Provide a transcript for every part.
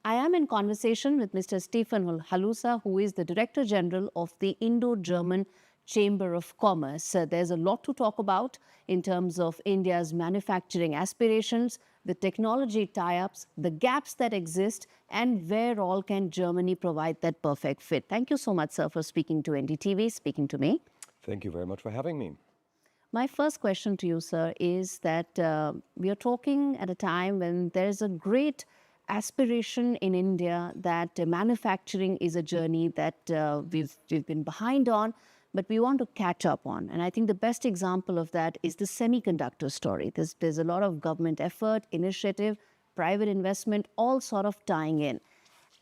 I am in conversation with Mr. Stefan Halusa, who is the Director General of the Indo-German Chamber of Commerce. There's a lot to talk about in terms of India's manufacturing aspirations, the technology tie-ups, the gaps that exist, and where all can Germany provide that perfect fit. Thank you so much, sir, for speaking to NDTV, speaking to me. Thank you very much for having me. My first question to you, sir, is that we are talking at a time when there is a great aspiration in India that manufacturing is a journey that we've been behind on, but we want to catch up on. And I think the best example of that is the semiconductor story. There's a lot of government effort, initiative, private investment, all sort of tying in.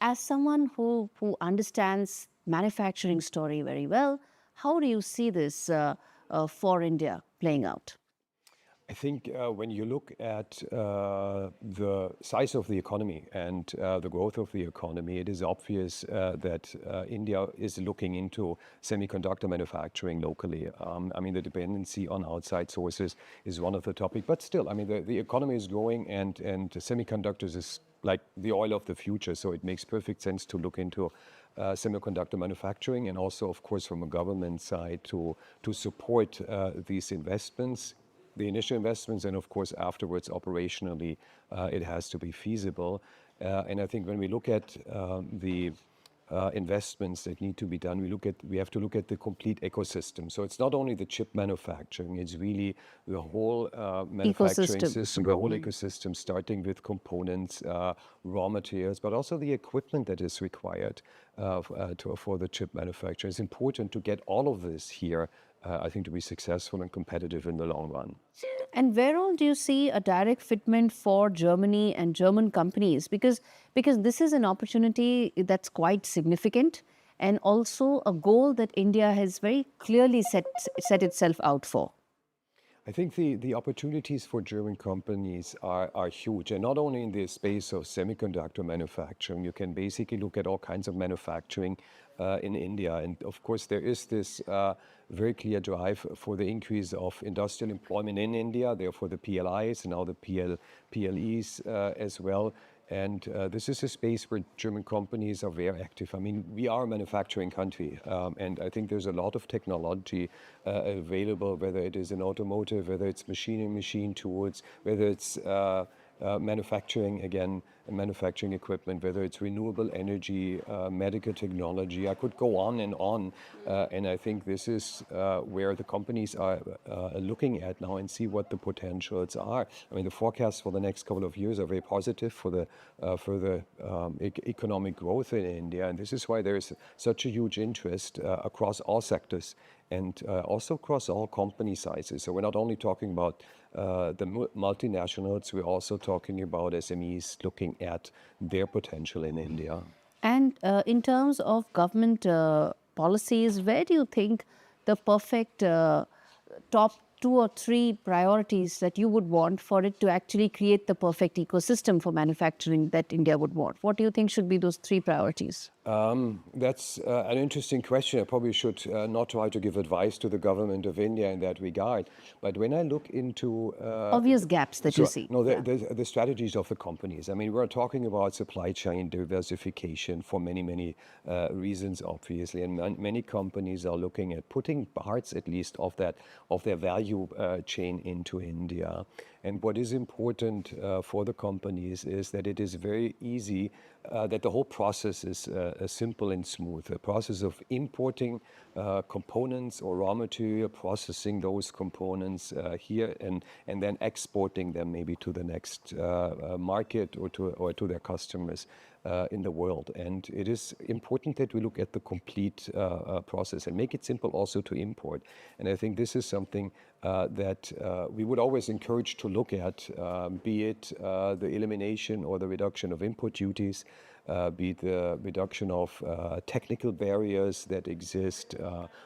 As someone who understands manufacturing story very well, how do you see this for India playing out? I think when you look at the size of the economy and the growth of the economy, it is obvious that India is looking into semiconductor manufacturing locally. I mean, the dependency on outside sources is one of the topics, but still, I mean, the economy is growing and semiconductors is like the oil of the future. So it makes perfect sense to look into semiconductor manufacturing and also, of course, from a government side to support these investments, the initial investments, and of course afterwards operationally it has to be feasible. And I think when we look at the investments that need to be done, we have to look at the complete ecosystem. So it's not only the chip manufacturing, it's really the whole manufacturing system, the whole ecosystem, starting with components, raw materials, but also the equipment that is required for the chip manufacturer. It's important to get all of this here, I think, to be successful and competitive in the long run. And where all do you see a direct fitment for Germany and German companies? Because this is an opportunity that's quite significant and also a goal that India has very clearly set itself out for. I think the opportunities for German companies are huge, and not only in the space of semiconductor manufacturing. You can basically look at all kinds of manufacturing in India. And of course, there is this very clear drive for the increase of industrial employment in India, therefore the PLIs, and now the PLEs as well. And this is a space where German companies are very active. I mean, we are a manufacturing country, and I think there's a lot of technology available, whether it is in automotive, whether it's machine tools, whether it's manufacturing, again, manufacturing equipment, whether it's renewable energy, medical technology. I could go on. And I think this is where the companies are looking at now and see what the potentials are. I mean, the forecasts for the next couple of years are very positive for the further economic growth in India. And this is why there is such a huge interest across all sectors and also across all company sizes. So we're not only talking about the multinationals, we're also talking about SMEs looking at their potential in India. And in terms of government policies, where do you think the perfect top 2 or 3 priorities that you would want for it to actually create the perfect ecosystem for manufacturing that India would want? What do you think should be those 3 priorities? That's an interesting question. I probably should not try to give advice to the government of India in that regard. But when I look into obvious gaps that you see. No, the strategies of the companies. I mean, we're talking about supply chain diversification for many reasons, obviously, and many companies are looking at putting parts, at least, of their value chain into India. And what is important for the companies is that it is very easy, that the whole process is simple and smooth. The process of importing components or raw material, processing those components here, and then exporting them maybe to the next market or to their customers in the world. And it is important that we look at the complete process and make it simple also to import. And I think this is something that we would always encourage to look at, be it the elimination or the reduction of import duties, be it the reduction of technical barriers that exist.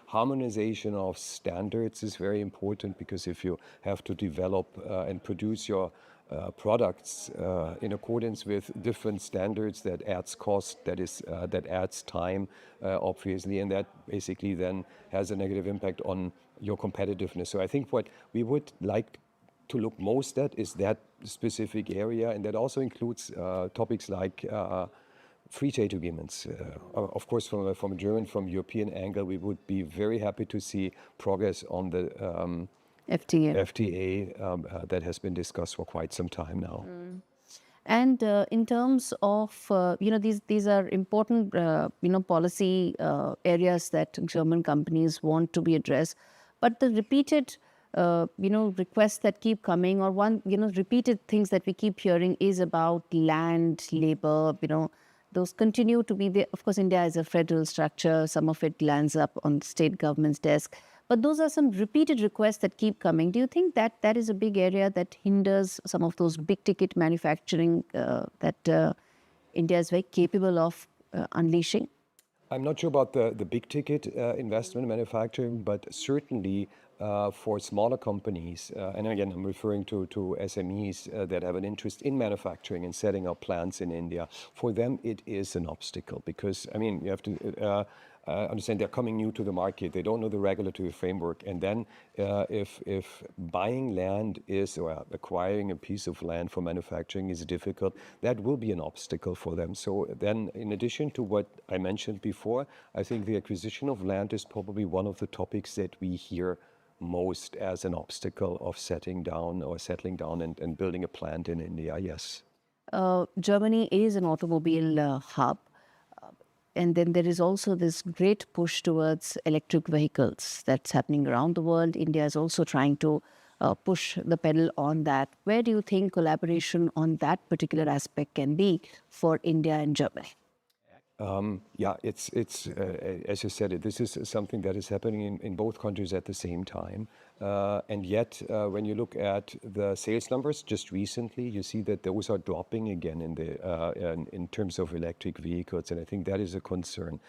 Harmonization of standards is very important, because if you have to develop and produce your products in accordance with different standards, that adds cost, that adds time, obviously, and that basically then has a negative impact on your competitiveness. So I think what we would like to look most at is that specific area, and that also includes topics like free trade agreements. Of course, from a German, from European angle, we would be very happy to see progress on the FTA. FTA that has been discussed for quite some time now. And in terms of, these are important, policy areas that German companies want to be addressed. But the repeated, requests that keep coming, or repeated things that we keep hearing is about land, labor, those continue to be there. Of course, India is a federal structure. Some of it lands up on state government's desk. But those are some repeated requests that keep coming. Do you think that that is a big area that hinders some of those big ticket manufacturing that India is very capable of unleashing? I'm not sure about the big ticket investment manufacturing, but certainly for smaller companies, and again, I'm referring to SMEs that have an interest in manufacturing and setting up plants in India. For them, it is an obstacle because, I mean, you have to understand they're coming new to the market. They don't know the regulatory framework. And then if buying land is, or acquiring a piece of land for manufacturing is difficult, that will be an obstacle for them. So then in addition to what I mentioned before, I think the acquisition of land is probably one of the topics that we hear most as an obstacle of settling down and building a plant in India, yes. Germany is an automobile hub. And then there is also this great push towards electric vehicles that's happening around the world. India is also trying to push the pedal on that. Where do you think collaboration on that particular aspect can be for India and Germany? Yeah, it's as you said, this is something that is happening in both countries at the same time. And yet, when you look at the sales numbers just recently, you see that those are dropping again in terms of electric vehicles, and I think that is a concern.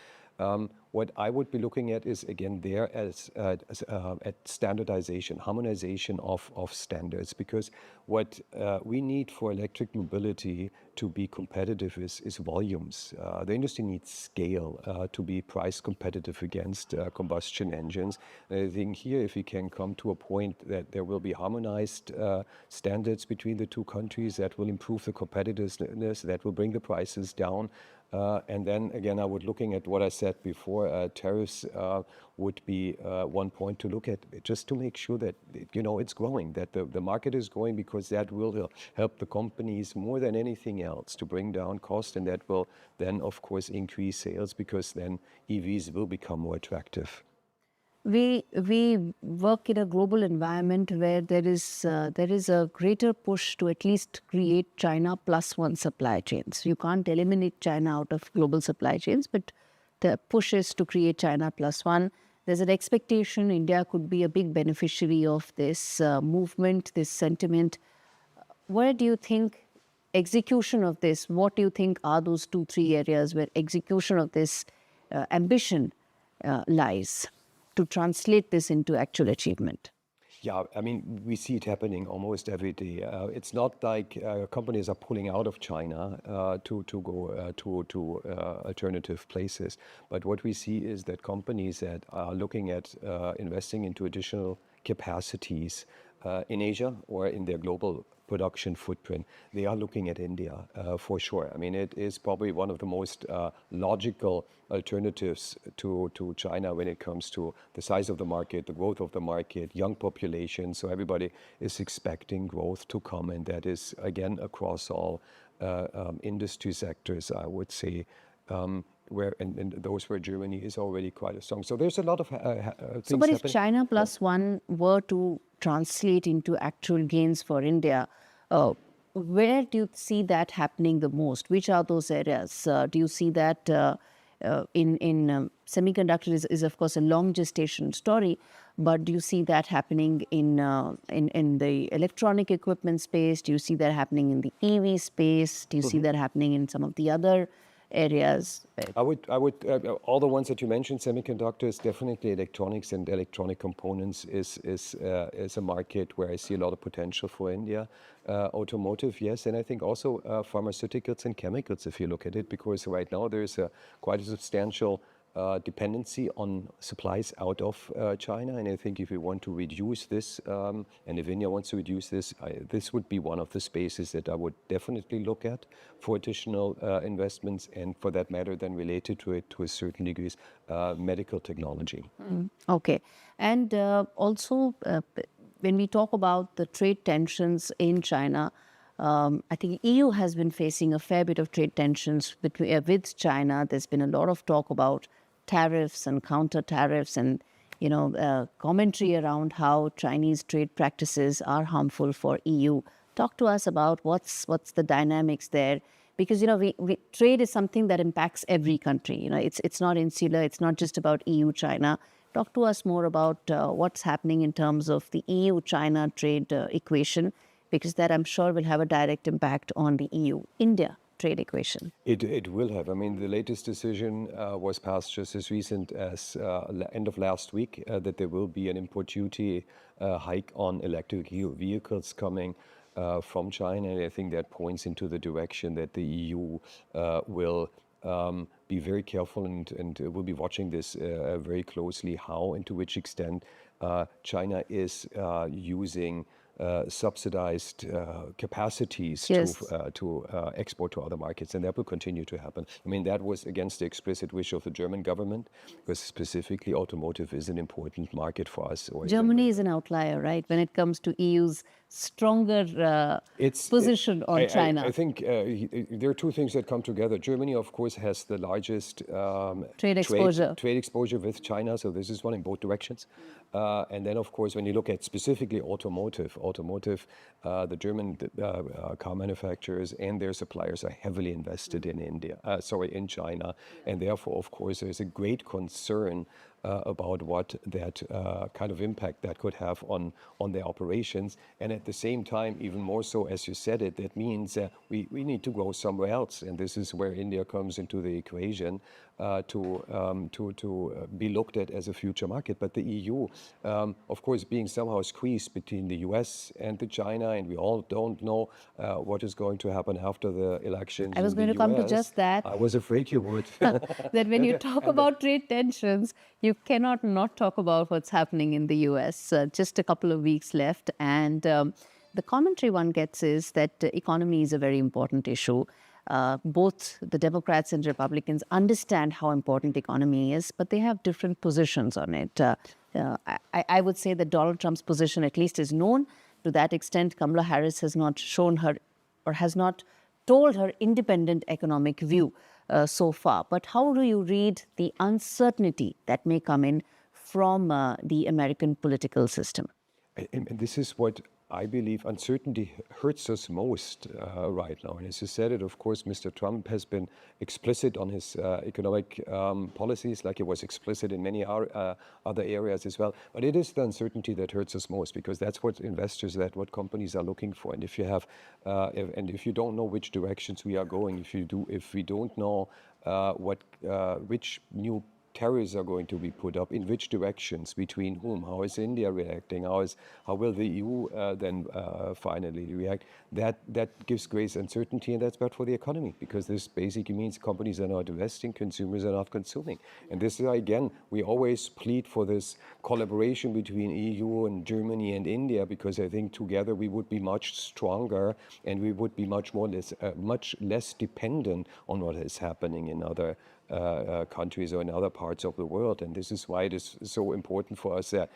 What I would be looking at is again there at standardization, harmonization of standards, because what we need for electric mobility to be competitive is volumes. The industry needs scale to be price competitive against combustion engines. And I think here, if we can come to a point that there will be harmonized standards between the two countries, that will improve the competitiveness, that will bring the prices down. And then again, I would looking at what I said before, tariffs would be one point to look at, just to make sure that, it's growing, that the market is growing, because that will help the companies more than anything else to bring down cost. And that will then, of course, increase sales, because then EVs will become more attractive. We work in a global environment where there is a greater push to at least create China plus one supply chains. You can't eliminate China out of global supply chains, but the push is to create China plus one. There's an expectation India could be a big beneficiary of this movement, this sentiment. Where do you think execution of this, what do you think are those 2-3 areas where execution of this ambition lies to translate this into actual achievement? Yeah, I mean, we see it happening almost every day. It's not like companies are pulling out of China to go to alternative places. But what we see is that companies that are looking at investing into additional capacities in Asia or in their global production footprint, they are looking at India for sure. I mean, it is probably one of the most logical alternatives to China when it comes to the size of the market, the growth of the market, young population. So everybody is expecting growth to come, and that is again across all industry sectors, I would say. Where and those where Germany is already quite strong. So there's a lot of things So, but if happening. China plus one were to translate into actual gains for India, where do you see that happening the most? Which are those areas? Do you see that in semiconductor is of course a long gestation story, but do you see that happening in the electronic equipment space? Do you see that happening in the EV space? Do you see that happening in some of the other areas? I would, all the ones that you mentioned, semiconductors, definitely electronics and electronic components is a market where I see a lot of potential for India. Automotive, yes, and I think also pharmaceuticals and chemicals, if you look at it, because right now there's quite a substantial dependency on supplies out of China. And I think if we want to reduce this, and if India wants to reduce this, this would be one of the spaces that I would definitely look at for additional investments, and for that matter, then related to it to a certain degree, medical technology. Okay. And also, when we talk about the trade tensions in China, I think EU has been facing a fair bit of trade tensions with China. There's been a lot of talk about tariffs and counter tariffs, and commentary around how Chinese trade practices are harmful for EU. Talk to us about what's the dynamics there, because trade is something that impacts every country. It's not insular. It's not just about EU China. Talk to us more about what's happening in terms of the EU China trade equation, because that I'm sure will have a direct impact on the EU India trade equation. It will have. I mean, the latest decision was passed just as recent as end of last week, that there will be an import duty hike on electric vehicles coming from China. And I think that points into the direction that the EU will be very careful and will be watching this very closely, how and to which extent China is using subsidized capacities Yes. to export to other markets, and that will continue to happen. I mean, that was against the explicit wish of the German government, because specifically automotive is an important market for us. Germany is an outlier, right, when it comes to EU's stronger position on China. I think there are two things that come together. Germany, of course, has the largest Trade exposure. trade exposure with China, so this is one in both directions. And then, of course, when you look at specifically automotive, the German car manufacturers and their suppliers are heavily invested in in China, and therefore, of course, there's a great concern about what that kind of impact that could have on their operations. And at the same time, even more so, as you said it, that means we need to go somewhere else. And this is where India comes into the equation to be looked at as a future market. But the EU, of course, being somehow squeezed between the US and the China, and we all don't know what is going to happen after the elections. I was going to come to just that. I was afraid you would. That when you talk about trade tensions, you cannot not talk about what's happening in the US. Just a couple of weeks left, and the commentary one gets is that economy is a very important issue. Both the Democrats and Republicans understand how important economy is, but they have different positions on it. I would say that Donald Trump's position at least is known. To that extent, Kamala Harris has not shown her or has not told her independent economic view so far. But how do you read the uncertainty that may come in from the American political system? And this is what I believe uncertainty hurts us most right now. And as you said it, of course, Mr. Trump has been explicit on his economic policies, like he was explicit in many other areas as well. But it is the uncertainty that hurts us most, because that's what investors, what companies are looking for. And if you have, if you don't know which directions we are going, if we don't know which new tariffs are going to be put up, in which directions, between whom, how is India reacting, how will the EU then finally react, that gives great uncertainty, and that's bad for the economy, because this basically means companies are not investing, consumers are not consuming. And this is, again, we always plead for this collaboration between EU and Germany and India, because I think together we would be much stronger, and we would be much less dependent on what is happening in other countries or in other parts of the world. And this is why it is so important for us that,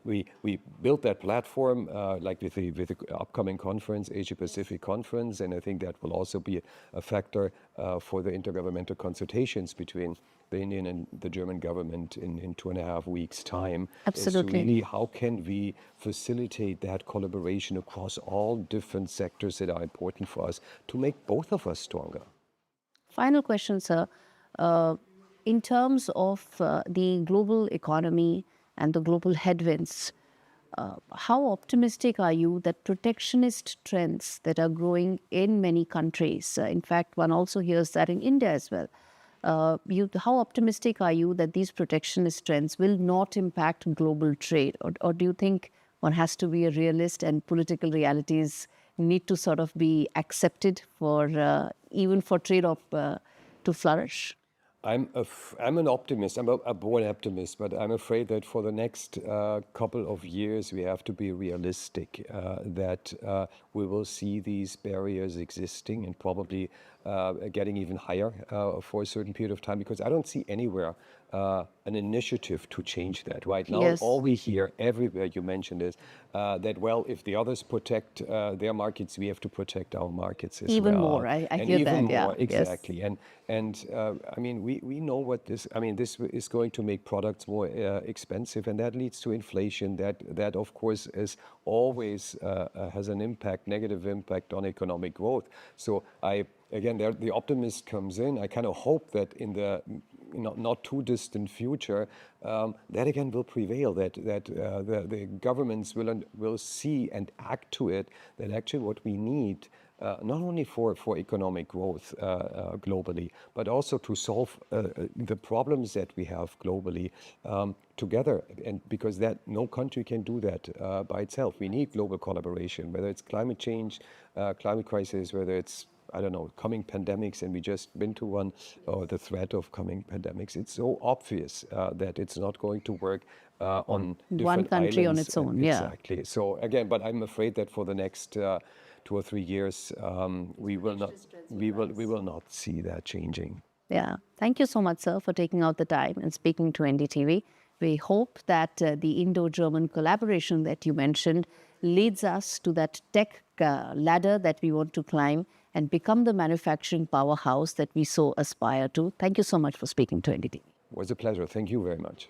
we built that platform like with the upcoming conference, Asia Pacific Conference, and I think that will also be a factor for the intergovernmental consultations between the Indian and the German government in 2.5 weeks' time. Absolutely. Really, how can we facilitate that collaboration across all different sectors that are important for us to make both of us stronger? Final question, sir. In terms of the global economy and the global headwinds, how optimistic are you that protectionist trends that are growing in many countries, in fact, one also hears that in India as well, how optimistic are you that these protectionist trends will not impact global trade? Or do you think one has to be a realist and political realities need to sort of be accepted for even for trade to flourish? I'm an optimist. I'm a born optimist, but I'm afraid that for the next couple of years we have to be realistic. That we will see these barriers existing and probably getting even higher for a certain period of time, because I don't see anywhere an initiative to change that. Right now, all Yes, we hear everywhere you mentioned is that, well, if the others protect their markets, we have to protect our markets as even well, more. I and hear even that. Yeah. more Yes. exactly. And I mean, we know what this. I mean, this is going to make products more expensive, and that leads to inflation. That of course is always has an impact, negative impact on economic growth. So again, there, the optimist comes in. I kind of hope that in the not too distant future, that again will prevail. The governments will see and act to it. That actually what we need, not only for economic growth globally, but also to solve the problems that we have globally together. And because that no country can do that by itself. We need global collaboration, whether it's climate change, climate crisis, whether it's, I don't know, coming pandemics, and we just been to one, or the threat of coming pandemics. It's so obvious that it's not going to work on One different country on islands. its own. Yeah. Exactly. So again, but I'm afraid that for the next 2 or 3 years, we will not see that changing. Yeah. Thank you so much, sir, for taking out the time and speaking to NDTV. We hope that the Indo-German collaboration that you mentioned leads us to that tech ladder that we want to climb and become the manufacturing powerhouse that we so aspire to. Thank you so much for speaking to NDTV. It was a pleasure. Thank you very much.